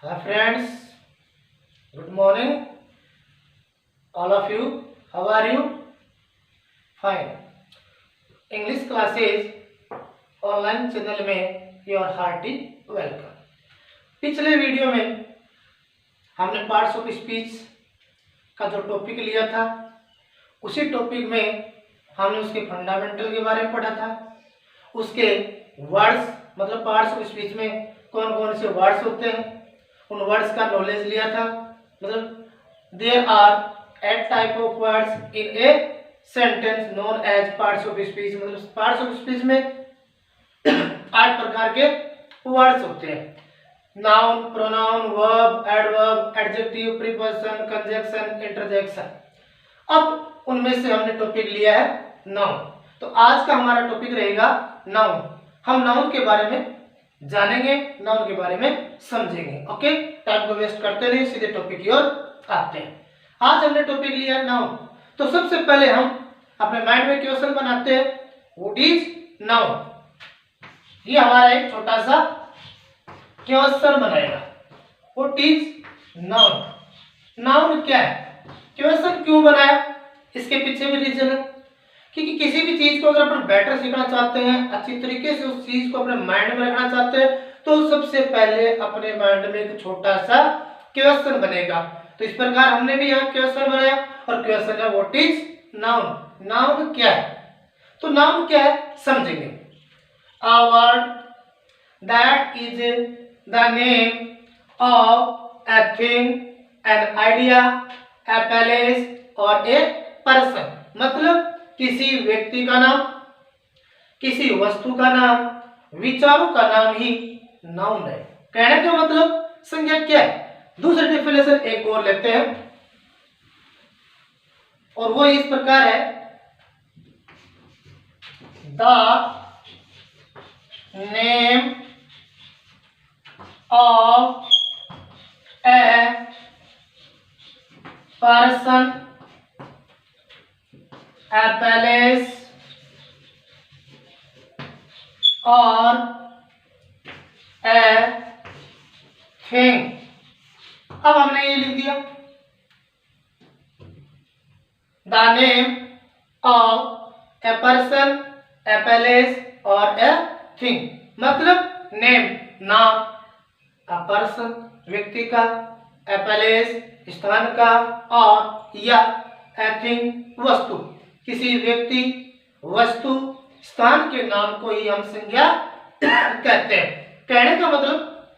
Hi friends, good morning all of you. How are you? Fine. English classes online channel में your hearty welcome. पिछले video में हमने parts of speech का जो topic लिया था उसी टॉपिक में हमने उसके फंडामेंटल के बारे में पढ़ा था। उसके वर्ड्स मतलब पार्ट्स ऑफ स्पीच में कौन कौन से वर्ड्स होते हैं उन वर्ड्स का नॉलेज लिया था। मतलब there are 8 type of words in a sentence known as parts of speech. मतलब पार्ट्स ऑफ स्पीच में 8 प्रकार के वर्ड्स होते हैं। Noun, pronoun, verb, adverb, adjective, preposition, conjunction, interjection. अब उनमें से हमने टॉपिक लिया है नाउन। तो आज का हमारा टॉपिक रहेगा नाउन। हम नाउन के बारे में जानेंगे, नाउन के बारे में समझेंगे। ओके, टाइम को वेस्ट करते नहीं, सीधे टॉपिक की ओर आते हैं। आज हमने टॉपिक लिया है नाउन। तो सबसे पहले हम अपने माइंड में क्वेश्चन बनाते हैं, व्हाट इज नाउन। ये हमारा एक छोटा सा क्वेश्चन बनेगा, व्हाट इज नाउन। नाउन क्या है, क्वेश्चन क्यों बनाया, इसके पीछे भी रीजन है। क्योंकि किसी भी चीज को अगर अपन बेटर सीखना चाहते हैं, अच्छी तरीके से उस चीज को अपने माइंड में रखना चाहते हैं, तो सबसे पहले अपने माइंड में एक छोटा सा क्वेश्चन बनेगा। तो इस प्रकार हमने भी यहाँ क्वेश्चन बनाया और क्वेश्चन है व्हाट इज नाउन। नाउन क्या है, तो नाउन क्या है समझेंगे। अ word that is the name of a thing, an idea, a place or a person. मतलब किसी व्यक्ति का नाम, किसी वस्तु का नाम, विचारों का नाम ही नाउन है। कहने का मतलब संज्ञा क्या है। दूसरी डेफिनेशन एक और लेते हैं और वो इस प्रकार है, the name of a person, a palace or a thing। अब हमने ये लिख दिया, the name of a person, a palace और a thing। मतलब नेम नाम, a person व्यक्ति का, a palace स्थान का और या a thing वस्तु, किसी व्यक्ति वस्तु स्थान के नाम को ही हम संज्ञा कहते हैं। कहने का मतलब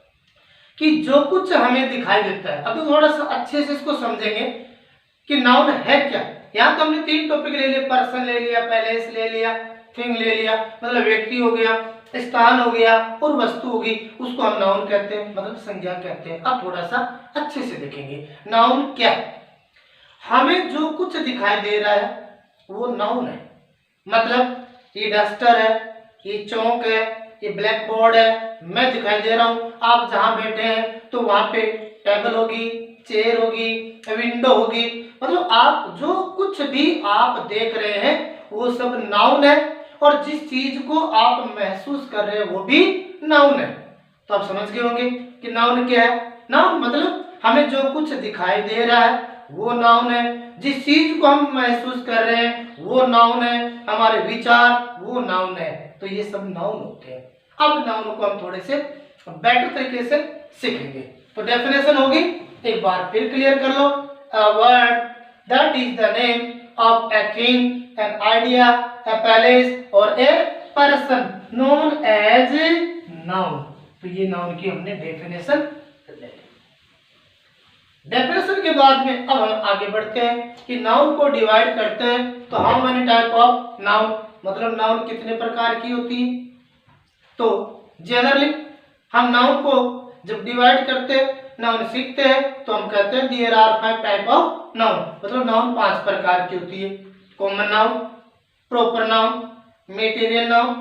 कि जो कुछ हमें दिखाई देता है। अभी थोड़ा सा अच्छे से इसको समझेंगे कि नाउन है क्या। यहाँ तो हमने 3 टॉपिक ले लिए, पर्सन ले लिया, पैलेस ले लिया, थिंग ले लिया। मतलब व्यक्ति हो गया, स्थान हो गया और वस्तु होगी, उसको हम नाउन कहते हैं, मतलब संज्ञा कहते हैं। अब थोड़ा सा अच्छे से देखेंगे नाउन क्या है। हमें जो कुछ दिखाई दे रहा है वो नाउन है। मतलब ये डस्टर है, ये चौक है, ये ब्लैक बोर्ड है, मैं दिखाई दे रहा हूं। आप जहां बैठे हैं तो वहां पे टेबल होगी, चेयर होगी, विंडो होगी। मतलब आप जो कुछ भी आप देख रहे हैं वो सब नाउन है और जिस चीज को आप महसूस कर रहे हैं वो भी नाउन है। तो आप समझ गए होंगे कि नाउन क्या है। नाउन मतलब हमें जो कुछ दिखाई दे रहा है वो नाउन है, जिस चीज को हम महसूस कर रहे हैं वो नाउन है, हमारे विचार वो नाउन है। तो ये सब नाउन होते हैं। अब नाउन को हम थोड़े से बेटर तरीके से सीखेंगे। तो डेफिनेशन होगी, एक बार फिर क्लियर कर लो। A word that is the name of a thing, an idea, a place or a person known as noun. तो ये नाउन की हमने डेफिनेशन ले ली। डेफिनेशन के बाद में अब हम आगे बढ़ते हैं कि नाउन को डिवाइड करते हैं। तो how many type of noun, मतलब नाउन कितने प्रकार की होती है। तो जनरली हम नाउन को जब डिवाइड करते हैं, नाउन सीखते हैं, तो हम कहते हैं there are 5 type of noun. मतलब नाउन 5 प्रकार की होती है। Common noun, proper noun, material noun,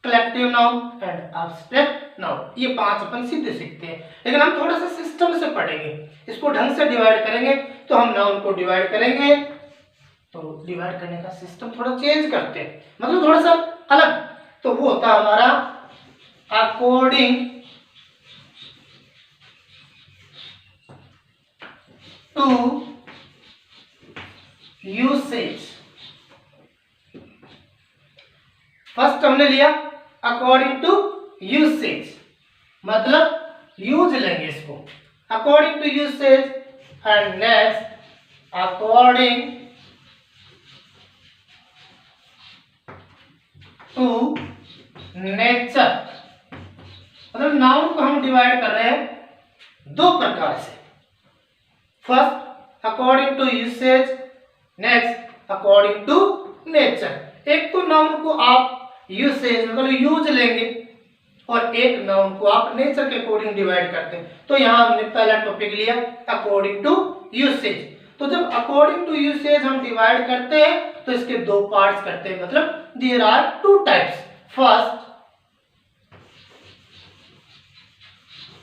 collective noun and abstract noun. ये 5 अपन सीधे सीखते हैं, लेकिन हम थोड़ा सा सिस्टम से पढ़ेंगे, इसको ढंग से डिवाइड करेंगे। तो हम नाउन को डिवाइड करेंगे, तो डिवाइड करने का सिस्टम थोड़ा चेंज करते हैं, मतलब थोड़ा सा अलग। तो वो होता है हमारा अकॉर्डिंग टू यूसेज। फर्स्ट हमने लिया अकॉर्डिंग टू यूसेज, मतलब यूज लेंगे इसको according to usage, and next according to nature. मतलब नाउन को हम डिवाइड कर रहे हैं दो प्रकार से, first according to usage, next according to nature. एक तो नाउन को आप यूसेज मतलब यूज लेंगे और एक नाउन को आप नेचर के अकॉर्डिंग डिवाइड करते हैं। तो यहाँ हमने पहला टॉपिक लिया अकॉर्डिंग टू यूसेज। तो जब अकॉर्डिंग टू यूसेज हम डिवाइड करते हैं तो इसके दो पार्ट्स करते हैं, मतलब there are two types. First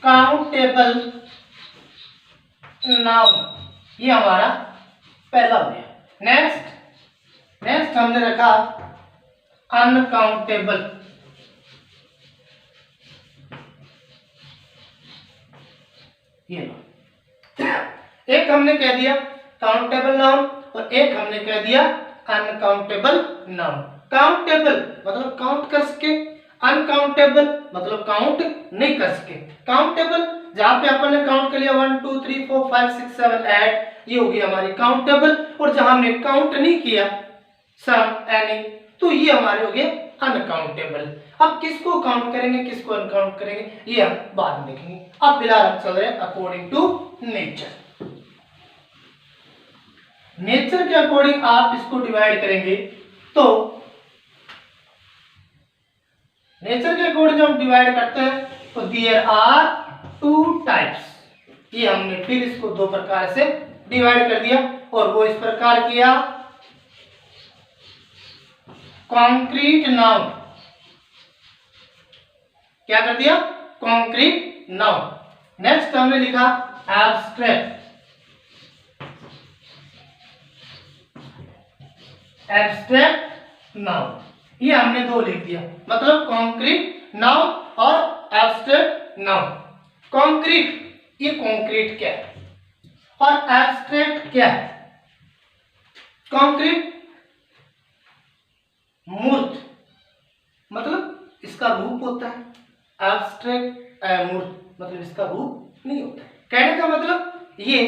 countable noun, ये हमारा पहला हो गया। नेक्स्ट हमने रखा अनकाउंटेबल, ये एक हमने कह दिया काउंटेबल नाउन और एक हमने कह दिया अनकाउंटेबल नाउन। काउंटेबल मतलब काउंट कर सके, अनकाउंटेबल मतलब काउंट नहीं कर सके। काउंटेबल जहां पे अपन ने काउंट कर लिया 1 2 3 4 5 6 7 8, ये होगी हमारी काउंटेबल। और जहां हमने काउंट नहीं किया सम एनी, तो ये हमारे हो गए अनकाउंटेबल। अब किसको काउंट करेंगे किसको अनकाउंट करेंगे ये हम बाद में देखेंगे। अब फिलहाल हम चल रहे हैं अकॉर्डिंग टू नेचर। नेचर के अकॉर्डिंग आप इसको डिवाइड करेंगे तो नेचर के अकॉर्डिंग हम डिवाइड करते हैं तो देयर आर टू टाइप्स। ये हमने फिर इसको दो प्रकार से डिवाइड कर दिया और वो इस प्रकार किया कॉन्क्रीट नाउन। क्या कर दिया कॉन्क्रीट नाउन। नेक्स्ट हमने लिखा एब्स्ट्रैक्ट, एब्स्ट्रैक्ट नाउन। ये हमने दो लिख दिया, मतलब कॉन्क्रीट नाउन और एब्स्ट्रैक्ट नाउन। कॉन्क्रीट ये कॉन्क्रीट क्या है और एब्स्ट्रैक्ट क्या है। कॉन्क्रीट मूर्त मतलब इसका रूप होता है, एब्स्ट्रैक्ट मूर्त मतलब इसका रूप नहीं होता है। कहने का मतलब ये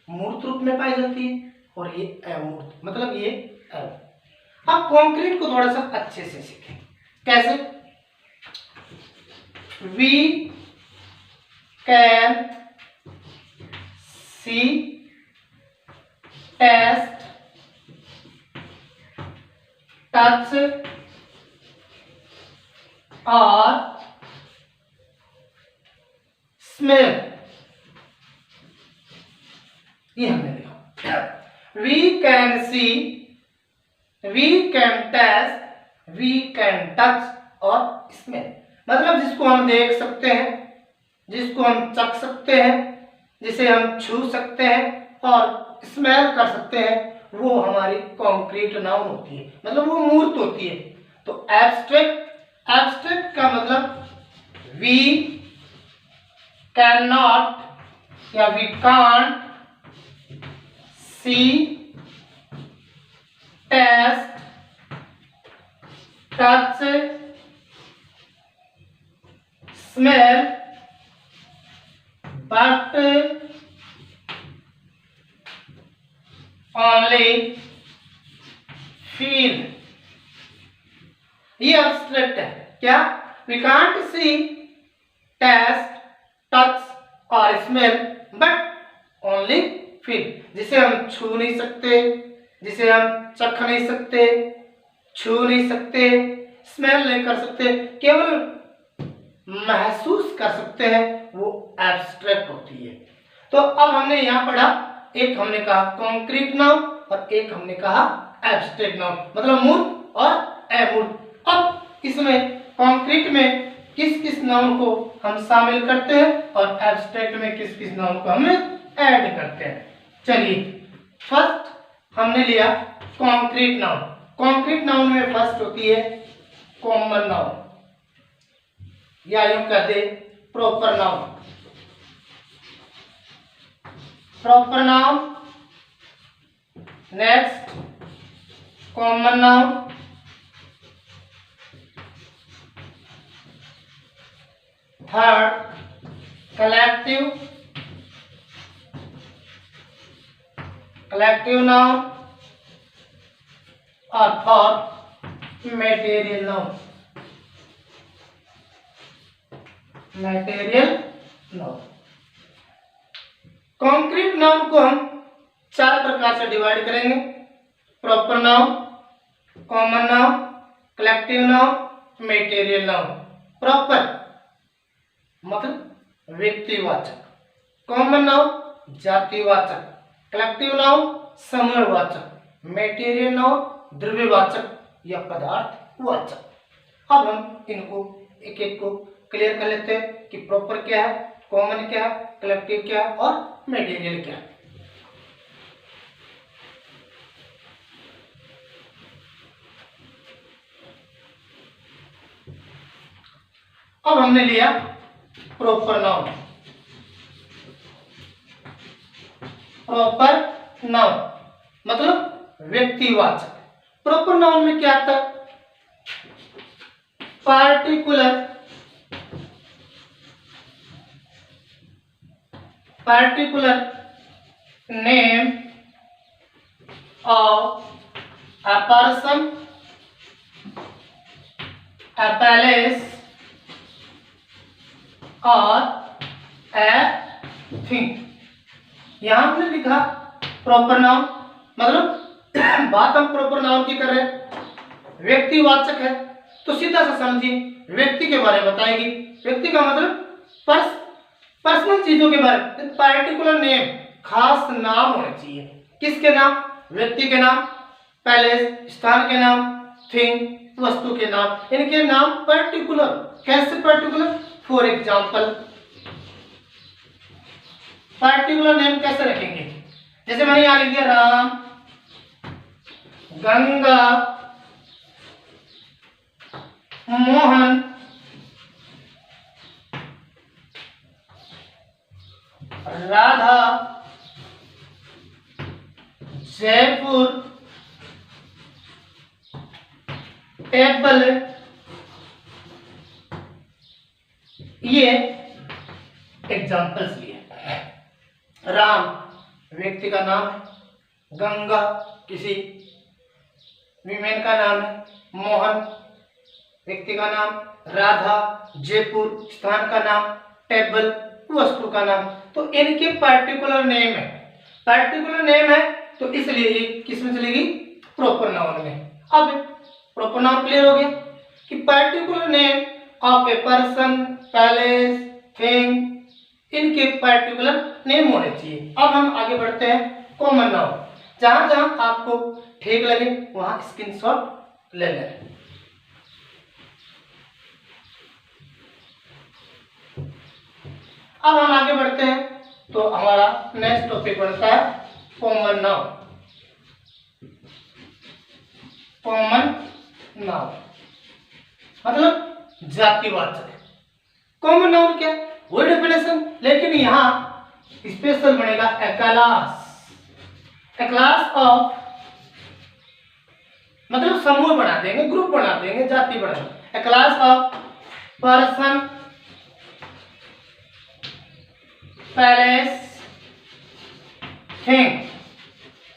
मूर्त रूप में पाई जाती है और ये अमूर्त मतलब ये अब कंक्रीट को थोड़ा सा अच्छे से सीखें। कैसे? We can see taste touch और स्मेल। ये हमने लिखा। We can see, we can taste, we can touch और स्मेल मतलब जिसको हम देख सकते हैं, जिसको हम चख सकते हैं, जिसे हम छू सकते हैं और स्मेल कर सकते हैं, वो हमारी कॉन्क्रीट नाउन होती है, मतलब वो मूर्त होती है। तो एब्स्ट्रैक्ट, एब्स्ट्रैक्ट का मतलब वी कैन नॉट या we can't see taste touch smell but only feel। ये एब्स्ट्रैक्ट है। क्या? we can't see, taste, touch और smell but only feel। जिसे हम छू नहीं सकते, जिसे हम चख नहीं सकते, छू नहीं सकते, स्मेल नहीं कर सकते, केवल महसूस कर सकते हैं, वो एब्स्ट्रैक्ट होती है। तो अब हमने यहां पढ़ा, एक हमने कहा कॉन्क्रीट नाउन और एक हमने कहा एब्स्ट्रैक्ट नाउन मतलब मूर्त और अमूर्त। अब इसमें कॉन्क्रीट में किस किस नाउन को हम शामिल करते हैं और एब्स्ट्रैक्ट में किस किस नाउन को हम ऐड करते हैं। चलिए, फर्स्ट हमने लिया कॉन्क्रीट नाउन। कॉन्क्रीट नाउन में फर्स्ट होती है कॉमन नाउन या यूं कहते proper noun. Proper noun, next common noun, third collective, collective noun, और fourth material noun, material noun. Concrete noun को हम 4 प्रकार से डिवाइड करेंगे, proper noun, common noun, collective noun, material noun. Proper मतलब व्यक्तिवाचक, कॉमन नाउन जातिवाचक, कलेक्टिव नाउन समूहवाचक, मटेरियल नाउन द्रव्यवाचक या पदार्थवाचक। अब हम इनको एक एक को क्लियर कर लेते हैं कि प्रॉपर क्या है, कॉमन क्या है, कलेक्टिव क्या है और मटेरियल क्या है। अब हमने लिया प्रॉपर नाउन, प्रॉपर नाउन मतलब व्यक्तिवाचक। प्रॉपर नाउन में क्या आता है, particular, particular name of a person, a place or a thing। यहां हमने लिखा प्रॉपर नाउन मतलब बात हम प्रॉपर नाउन की कर रहे हैं, व्यक्तिवाचक है तो सीधा सा समझिए व्यक्ति के बारे में बताएगी। व्यक्ति का मतलब पर्सनल चीजों के बारे में, पार्टिकुलर नेम खास नाम होने चाहिए। किसके नाम, व्यक्ति के नाम, पैलेस स्थान के नाम, थिंग वस्तु के नाम, इनके नाम पर्टिकुलर। कैसे particular, for example particular name कैसे रखेंगे, जैसे मैंने यहां लिख दिया राम, गंगा, मोहन, राधा, जयपुर, टेबल। ये एग्जाम्पल्स लिए। राम व्यक्ति का नाम है, गंगा किसी विमेन का नाम है, मोहन व्यक्ति का नाम, राधा जयपुर स्थान का नाम, टेबल वस्तु का नाम। तो इनके पार्टिकुलर नेम है, पार्टिकुलर नेम है तो इसलिए ये किस में चलेगी, प्रॉपर नाउन में। अब प्रॉपर नाउन क्लियर हो गया कि particular name of a person, palace, thing, इनके पार्टिकुलर नेम होने चाहिए। अब हम आगे बढ़ते हैं कॉमन नाउन। जहां जहां आपको ठीक लगे वहां स्क्रीनशॉट ले लें। अब हम आगे बढ़ते हैं तो हमारा नेक्स्ट टॉपिक बनता है कॉमन नाउन। कॉमन नाउन मतलब जातिवाचक। कॉमन नाउन क्या है, वही डेफिनेशन, लेकिन यहां स्पेशल बनेगा ए क्लास, ए क्लास ऑफ मतलब समूह बना देंगे, ग्रुप बना देंगे, जाति बना देंगे। A class of person, palace, thing,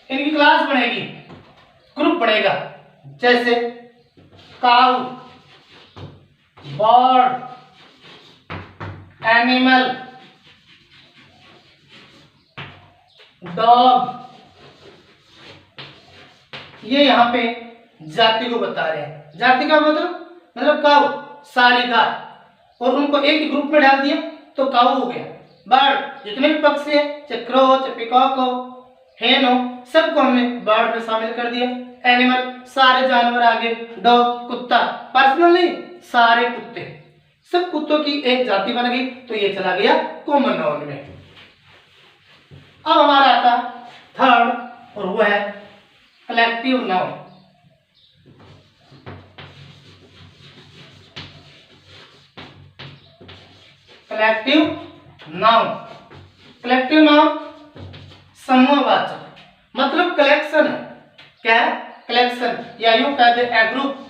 इनकी क्लास बनेगी, ग्रुप बनेगा। जैसे काउ, बर्ड, एनिमल, डॉग, ये यहां पे जाति को बता रहे हैं। जाति का मतलब काउ सारी गाय, और उनको एक ग्रुप में डाल दिया तो काउ हो गया। बर्ड जितने भी पक्षी है, चाहे क्रो हो, चाहे पिकॉक हो, हेन हो, सबको हमने बर्ड में शामिल कर दिया। एनिमल सारे जानवर आगे, डॉग कुत्ता, पर्सनल नहीं सारे कुत्ते, सब कुत्तों की एक जाति बन गई, तो ये चला गया कॉमन नाउन में। अब हमारा आता थर्ड और वो है collective noun. Collective noun, collective noun समूहवाचक मतलब कलेक्शन है। क्या है? कलेक्शन, या यूं कहते हैं ग्रुप।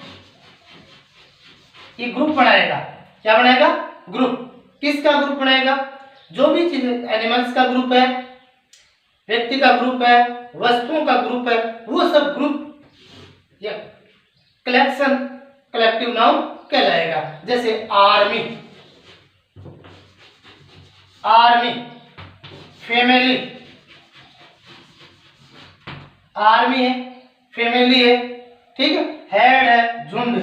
ये ग्रुप बनाएगा। क्या बनाएगा? ग्रुप। किसका ग्रुप बनाएगा? जो भी चीज, एनिमल्स का ग्रुप है, व्यक्ति का ग्रुप है, वस्तुओं का ग्रुप है, वो सब ग्रुप या कलेक्शन, कलेक्टिव नाउन कहलाएगा। जैसे आर्मी, आर्मी, फैमिली, आर्मी है, फैमिली है, ठीक है, हेड है, झुंड,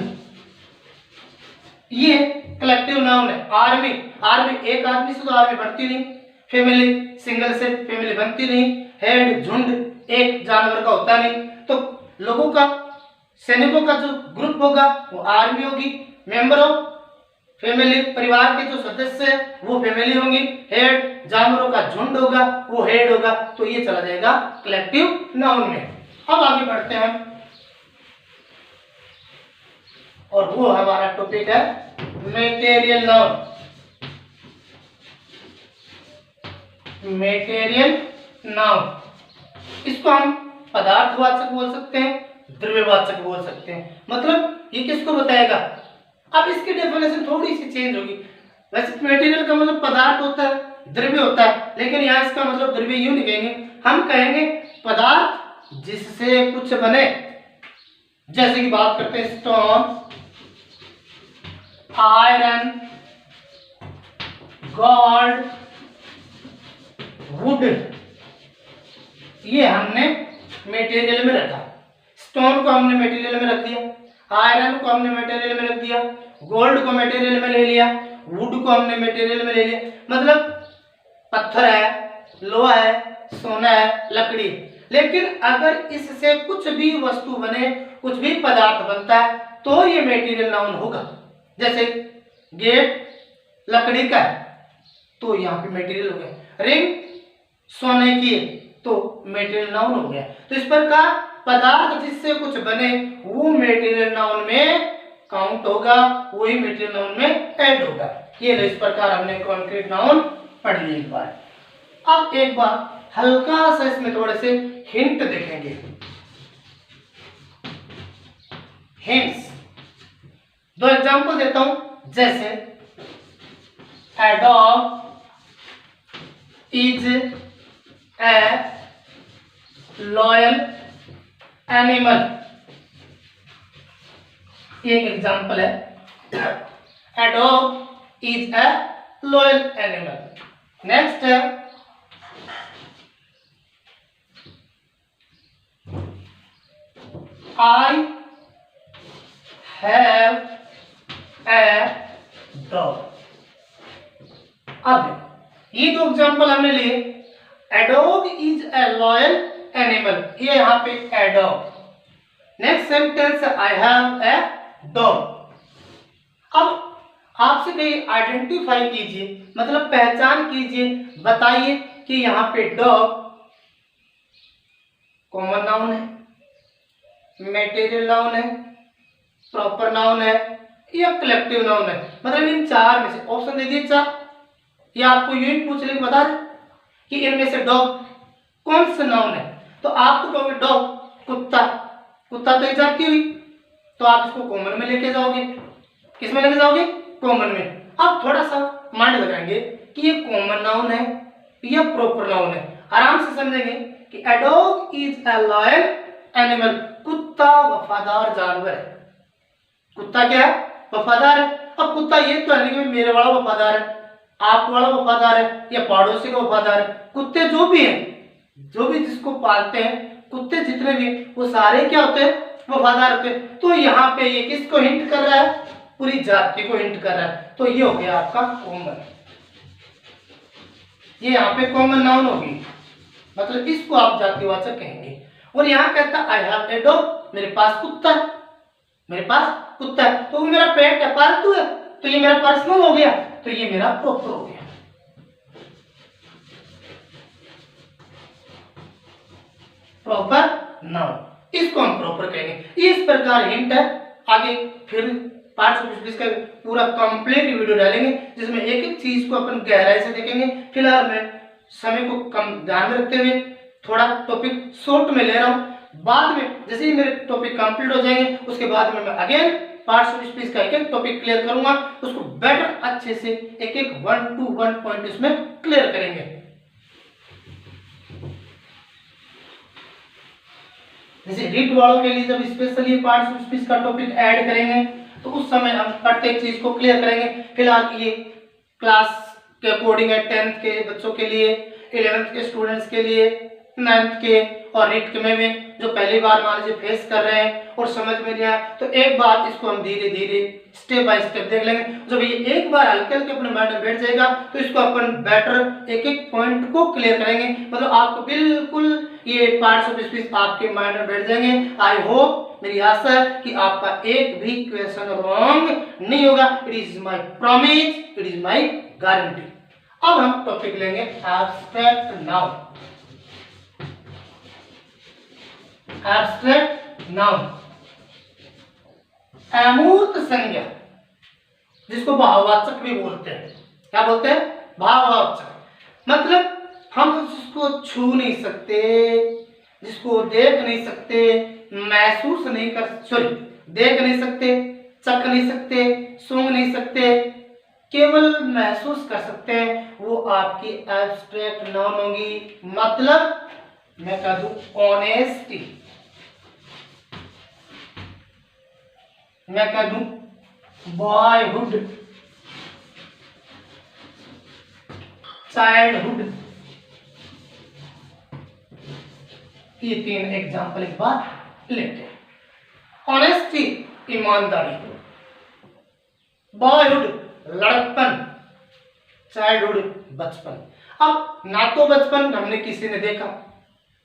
ये कलेक्टिव नाउन है। आर्मी, आर्मी एक आदमी से तो आर्मी बढ़ती नहीं, फैमिली सिंगल से फैमिली बनती नहीं, हेड झुंड एक जानवर का होता नहीं, तो लोगों का, सैनिकों का जो ग्रुप होगा वो आर्मी होगी। मेंबर ऑफ फैमिली, परिवार के जो सदस्य है वो फैमिली होंगी। हेड, जानवरों का झुंड होगा, वो हेड होगा। तो ये चला जाएगा कलेक्टिव नाउन में। अब आगे बढ़ते हैं और वो हमारा टॉपिक है मटेरियल नाउन। मटेरियल नाउन, इसको हम पदार्थवाचक बोल सकते हैं, द्रव्यवाचक बोल सकते हैं। मतलब ये किसको बताएगा? अब इसकी डेफिनेशन थोड़ी सी चेंज होगी। वैसे मटेरियल का मतलब पदार्थ होता है, द्रव्य होता है, लेकिन यहाँ इसका मतलब द्रव्य यूं नहीं कहेंगे, हम कहेंगे पदार्थ जिससे कुछ बने। जैसे कि बात करते हैं स्टोन, आयरन, गोल्ड, वुड, ये हमने मटेरियल में रखा। स्टोन को हमने मटेरियल में रख दिया, आयरन को हमने मटेरियल में रख दिया, गोल्ड को मटेरियल में ले लिया, वुड को हमने मटेरियल में ले लिया। मतलब पत्थर है, लोहा है, सोना है, लकड़ी। लेकिन अगर इससे कुछ भी वस्तु बने, कुछ भी पदार्थ बनता है तो ये मटेरियल नाउन होगा। जैसे गेट लकड़ी का है तो यहाँ पे मटेरियल हो गया, रिंग सोने की है तो मटेरियल नाउन हो गया। तो इस प्रकार पदार्थ जिससे कुछ बने वो मटेरियल नाउन में काउंट होगा, वही मटेरियल नाउन में ऐड होगा। ये इस प्रकार हमने कॉन्क्रीट नाउन पढ़ लिया एक बार। अब एक बार हल्का सा इसमें थोड़े से हिंट देखेंगे। हिंट्स, दो एग्जांपल देता हूं। जैसे a dog is a loyal animal, ये एक एग्जांपल है। a dog is a loyal animal. Next है I have a dog. अब ये दो एग्जांपल हमने लिए। A dog is a loyal animal, ये यहाँ पे a dog। Next sentence I have a dog। अब आपसे कहीं आइडेंटिफाई कीजिए, मतलब पहचान कीजिए, बताइए कि यहाँ पे डॉग कॉमन नाउन है, मटेरियल नाउन है, प्रॉपर नाउन है या कलेक्टिव नाउन है। मतलब इन चार में से ऑप्शन दे दिए चार, या आपको यूं पूछ ले बता रहे कि इनमें से डॉग कौन सा नाउन है, तो आप तो कहोगे डॉग, कुत्ता, कुत्ता तो एग्जाम की हुई, तो आप इसको कॉमन में लेके जाओगे। किस में लेके जाओगे? कॉमन में। अब थोड़ा सा माइंड लगाएंगे कि ये कॉमन नाउन है या प्रॉपर नाउन है। आराम से समझेंगे कि a dog is a loyal animal, कुत्ता वफादार जानवर है। कुत्ता क्या है? वफादार है। अब कुत्ता ये तो है कि मेरे वाला वफादार है, आप वाला वफादार है या पड़ोसी का वफादार है। कुत्ते जो भी हैं, जो भी जिसको पालते हैं, कुत्ते जितने भी वो सारे क्या होते हैं? वफादार होते हैं। तो यहाँ पे ये किसको हिंट कर रहा है? पूरी जाति को हिंट कर रहा है। तो ये हो गया आपका कॉमन, ये यहाँ पे कॉमन नाउन होगी, मतलब इसको आप जातिवाचक कहेंगे। और यहाँ कहता है आई हैव ए डॉग, मेरे पास कुत्ता है, मेरे पास कुत्ता है, तो वो मेरा पेट है, पालतू है, तो ये मेरा पर्सनल हो गया, तो ये मेरा प्रॉपर हो गया। प्रॉपर नाउन, इसको हम प्रॉपर कहेंगे। इस प्रकार हिंट है। आगे फिर पार्ट्स ऑफ स्पीच का पूरा कंप्लीट वीडियो डालेंगे जिसमें एक एक चीज को अपन गहराई से देखेंगे। फिलहाल मैं समय को कम ध्यान में रखते हुए थोड़ा टॉपिक शॉर्ट में ले रहा हूँ, बाद में जैसे ही मेरे टॉपिक कंप्लीट हो जाएंगे उसके बाद में मैं अगेन पार्ट्स ऑफ स्पीच का एक एक टॉपिक क्लियर करूंगा, उसको बेटर अच्छे से एक एक 1 to 1 पॉइंट इसमें क्लियर करेंगे। जैसे रीड वालों के लिए जब स्पेशली पार्ट्स ऑफ स्पीच का टॉपिक ऐड करेंगे तो उस समय हम प्रत्येक चीज को क्लियर करेंगे। फिलहाल ये क्लास के अकॉर्डिंग है, 10th के बच्चों के लिए, 11th के स्टूडेंट्स के लिए, 9th के और रीड के में जो पहली बार मान लीजिए फेस कर रहे हैं और समझ में नहीं आया तो एक बार इसको हम धीरे धीरे स्टेप बाय स्टेप देख लेंगे। जब ये एक बार हल्के हल्के अपने माइंड में बैठ जाएगा तो इसको अपन बेटर एक एक पॉइंट को क्लियर करेंगे, मतलब आपको बिल्कुल ये पार्ट्स ऑफ स्पीच आपके माइंड में बैठ जाएंगे। आई होप, मेरी आशा है कि आपका एक भी क्वेश्चन रॉन्ग नहीं होगा। It is my promise, it is my guarantee. अब हम टॉपिक लेंगे एब्स्ट्रैक्ट नाउन। एब्स्ट्रैक्ट नाउन अमूर्त संज्ञा, जिसको भाववाचक भी बोलते हैं। क्या बोलते हैं? भाववाचक। मतलब हम जिसको छू नहीं सकते, जिसको देख नहीं सकते, महसूस नहीं कर देख नहीं सकते, चख नहीं सकते, सूंघ नहीं सकते, केवल महसूस कर सकते हैं, वो आपकी एब्स्ट्रैक्ट नाउन होगी। मतलब मैं कह दूं ऑनेस्टी, मैं कह दूं बॉयहुड, चाइल्डहुड। ये 3 एग्जाम्पल एक बार लेते हैं। ऑनेस्टी ईमानदारी, बॉयहुड लड़कपन, चाइल्डहुड बचपन। अब ना तो बचपन हमने किसी ने देखा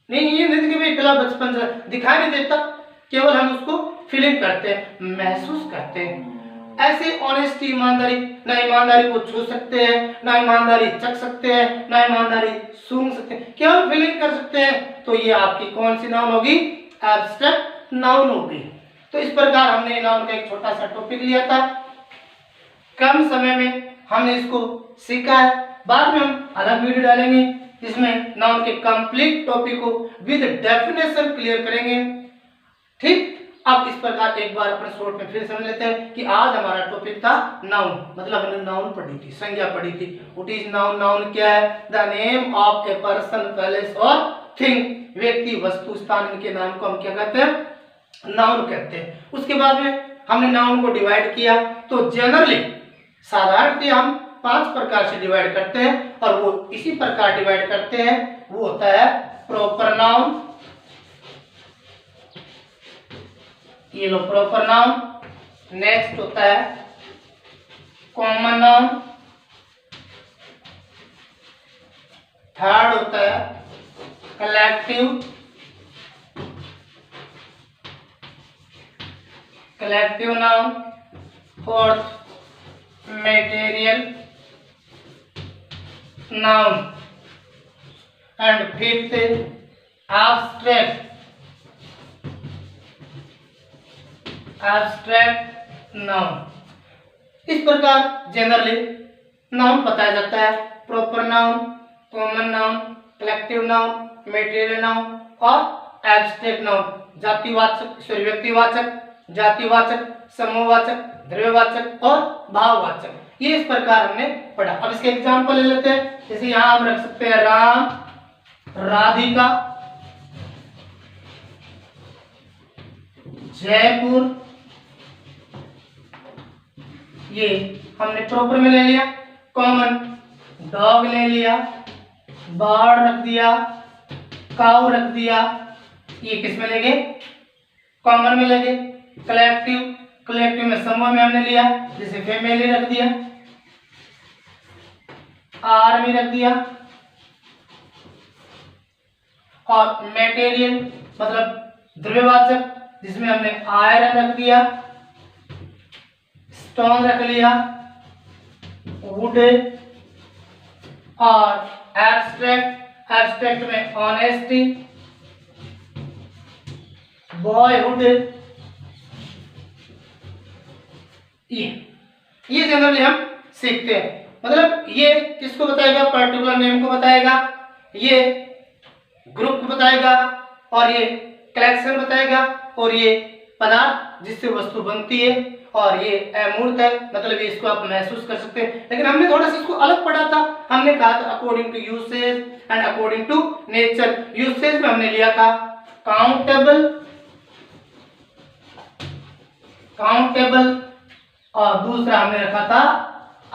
नहीं, ये नहीं कि भाई फिलहाल बचपन दिखाई नहीं देता, केवल हम उसको फीलिंग करते हैं, महसूस करते हैं। ऐसे ऑनेस्टी ईमानदारी, ना ईमानदारी को छू सकते हैं, ना ईमानदारी चख सकते हैं, ना ईमानदारी सूंघ सकते हैं, केवल फीलिंग कर सकते हैं। तो ये आपकी कौन सी नाउन होगी? एब्स्ट्रैक्ट नाउन होगी। तो इस प्रकार हमने नाउन का एक छोटा सा टॉपिक लिया था, कम समय में हमने इसको सीखा है। बाद में हम अलग वीडियो डालेंगे जिसमें नाउन के कंप्लीट टॉपिक को विद डेफिनेशन क्लियर करेंगे। ठीक, अब इस प्रकार एक बार अपने शॉर्ट में फिर समझ लेते हैं कि आज हमारा टॉपिक था नाउन, मतलब हमने नाउन पढ़ी थी, संज्ञा पढ़ी थी। What is noun? नाउन क्या है? The name of a person, place और थिंग, व्यक्ति, वस्तु, स्थान, इनके नाम को हम क्या कहते हैं? नाउन कहते हैं। उसके बाद में हमने नाउन को डिवाइड किया, तो जनरली साधारणतः हम 5 प्रकार से डिवाइड करते हैं और वो इसी प्रकार डिवाइड करते हैं। वो होता है प्रॉपर नाउन, ये लो प्रॉपर नाउन। नेक्स्ट होता है कॉमन नाउन, थर्ड होता है collective noun, fourth material noun and fifth abstract noun. इस प्रकार जनरली नाउन बताया जाता है। Proper noun, common noun, collective noun, material noun और एब्स्ट्रैक्ट नाउन। जातिवाचक, व्यक्तिवाचक, जातिवाचक, समूहवाचक, द्रव्यवाचक और भाववाचक, ये इस प्रकार हमने पढ़ा। अब इसके एग्जाम्पल ले लेते हैं। जैसे यहां हम रख सकते हैं राम, राधिका, जयपुर, ये हमने प्रॉपर में ले लिया। कॉमन डॉग ले लिया, बर्ड रख दिया, काऊ रख दिया, ये किस में लेंगे? कॉमन में लेंगे। कलेक्टिव में समूह में हमने लिया, जैसे फैमिली रख दिया, आर्मी रख दिया। और मटेरियल मतलब द्रव्यवाचक, जिसमें हमने आयरन रख दिया, स्टोन रख लिया, वुड। और एब्स्ट्रैक्ट में ऑनेस्टी, बॉयहुड, ये जनरली हम सीखते हैं। मतलब ये किसको बताएगा? पर्टिकुलर नेम को बताएगा। ये ग्रुप बताएगा, और ये कलेक्शन बताएगा, और ये पदार्थ जिससे वस्तु बनती है, और ये अमूर्त है, मतलब इसको आप महसूस कर सकते हैं। लेकिन हमने थोड़ा सा इसको अलग पढ़ा था। हमने कहा था according to usage and according to nature. Usage में हमने लिया था काउंटेबल, और दूसरा हमने रखा था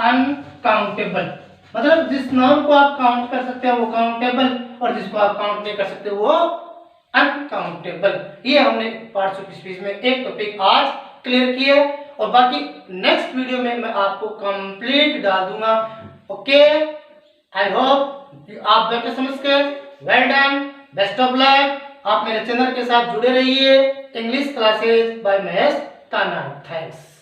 अनकाउंटेबल। मतलब जिस नाउन को आप काउंट कर सकते हैं वो काउंटेबल, और जिसको आप काउंट नहीं कर सकते वो अनकाउंटेबल। ये हमने पार्ट्स ऑफ स्पीच में एक टॉपिक आज क्लियर किया है, और बाकी नेक्स्ट वीडियो में मैं आपको कंप्लीट डाल दूंगा। ओके, आई होप आप बेटर समझ गए। Well done, best of luck. आप मेरे चैनल के साथ जुड़े रहिए। इंग्लिश क्लासेस बाय महेश ताना। थैंक्स।